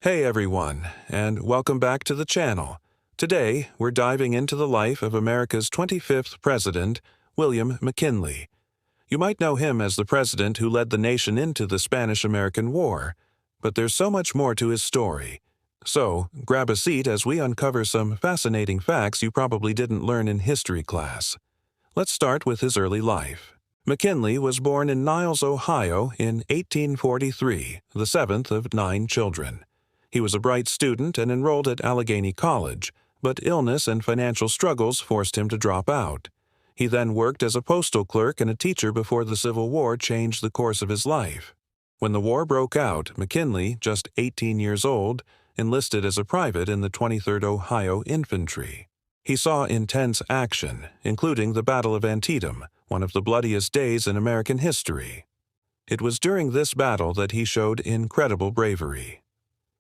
Hey everyone, and welcome back to the channel. Today, we're diving into the life of America's 25th president, William McKinley. You might know him as the president who led the nation into the Spanish-American War, but there's so much more to his story. So, grab a seat as we uncover some fascinating facts you probably didn't learn in history class. Let's start with his early life. McKinley was born in Niles, Ohio in 1843, the seventh of 9 children. He was a bright student and enrolled at Allegheny College, but illness and financial struggles forced him to drop out. He then worked as a postal clerk and a teacher before the Civil War changed the course of his life. When the war broke out, McKinley, just 18 years old, enlisted as a private in the 23rd Ohio Infantry. He saw intense action, including the Battle of Antietam, one of the bloodiest days in American history. It was during this battle that he showed incredible bravery.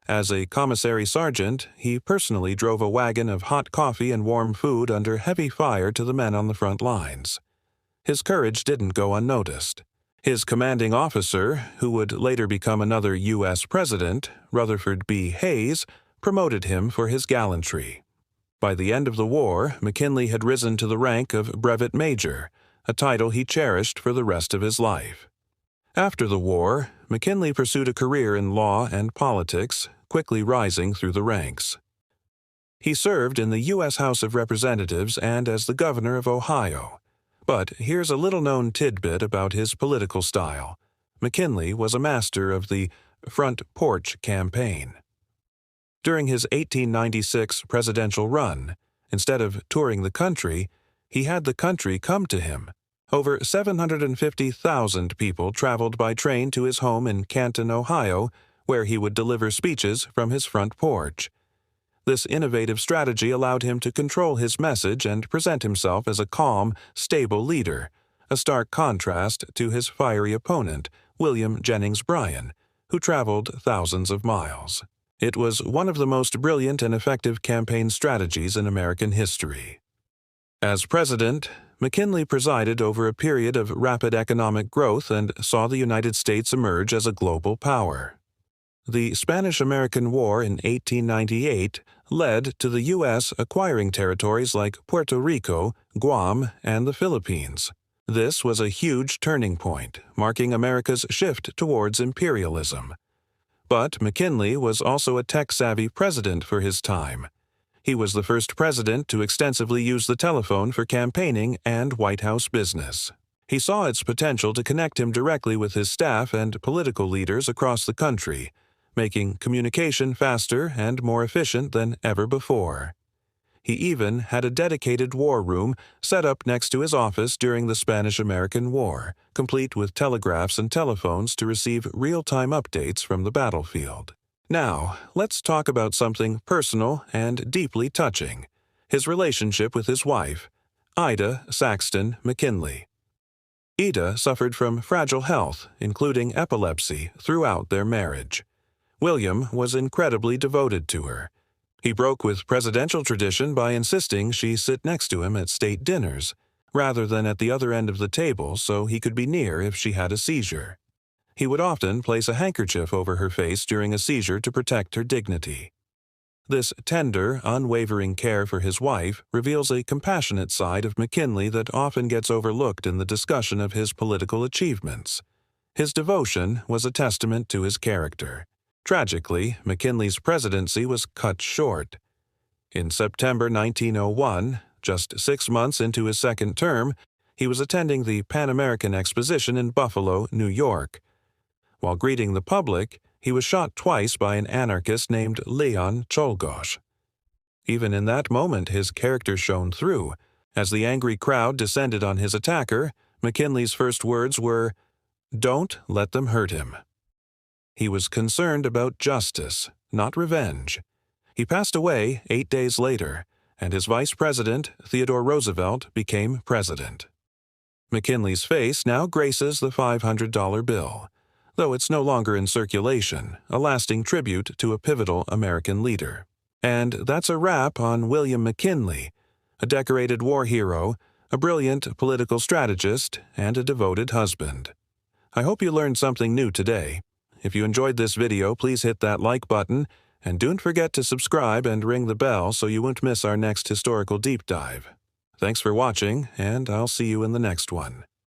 As a commissary sergeant, he personally drove a wagon of hot coffee and warm food under heavy fire to the men on the front lines. His courage didn't go unnoticed. His commanding officer, who would later become another U.S. president, Rutherford B. Hayes, promoted him for his gallantry. By the end of the war, McKinley had risen to the rank of brevet major, a title he cherished for the rest of his life. After the war, McKinley pursued a career in law and politics, quickly rising through the ranks. He served in the U.S. House of Representatives and as the governor of Ohio. But here's a little-known tidbit about his political style. McKinley was a master of the front porch campaign. During his 1896 presidential run, instead of touring the country, he had the country come to him. Over 750,000 people traveled by train to his home in Canton, Ohio, where he would deliver speeches from his front porch. This innovative strategy allowed him to control his message and present himself as a calm, stable leader, a stark contrast to his fiery opponent, William Jennings Bryan, who traveled thousands of miles. It was one of the most brilliant and effective campaign strategies in American history. As president, McKinley presided over a period of rapid economic growth and saw the United States emerge as a global power. The Spanish-American War in 1898 led to the U.S. acquiring territories like Puerto Rico, Guam, and the Philippines. This was a huge turning point, marking America's shift towards imperialism. But McKinley was also a tech-savvy president for his time. He was the first president to extensively use the telephone for campaigning and White House business. He saw its potential to connect him directly with his staff and political leaders across the country, making communication faster and more efficient than ever before. He even had a dedicated war room set up next to his office during the Spanish-American War, complete with telegraphs and telephones to receive real-time updates from the battlefield. Now, let's talk about something personal and deeply touching: his relationship with his wife, Ida Saxton McKinley. Ida suffered from fragile health, including epilepsy, throughout their marriage. William was incredibly devoted to her. He broke with presidential tradition by insisting she sit next to him at state dinners, rather than at the other end of the table so he could be near if she had a seizure. He would often place a handkerchief over her face during a seizure to protect her dignity. This tender, unwavering care for his wife reveals a compassionate side of McKinley that often gets overlooked in the discussion of his political achievements. His devotion was a testament to his character. Tragically, McKinley's presidency was cut short. In September 1901, just 6 months into his second term, he was attending the Pan American Exposition in Buffalo, New York. While greeting the public, he was shot twice by an anarchist named Leon Czolgosz. Even in that moment, his character shone through. As the angry crowd descended on his attacker, McKinley's first words were, "Don't let them hurt him." He was concerned about justice, not revenge. He passed away 8 days later, and his vice president, Theodore Roosevelt, became president. McKinley's face now graces the $500 bill, though it's no longer in circulation, a lasting tribute to a pivotal American leader. And that's a wrap on William McKinley, a decorated war hero, a brilliant political strategist, and a devoted husband. I hope you learned something new today. If you enjoyed this video, please hit that like button And don't forget to subscribe and ring the bell so you won't miss our next historical deep dive. Thanks for watching, and I'll see you in the next one.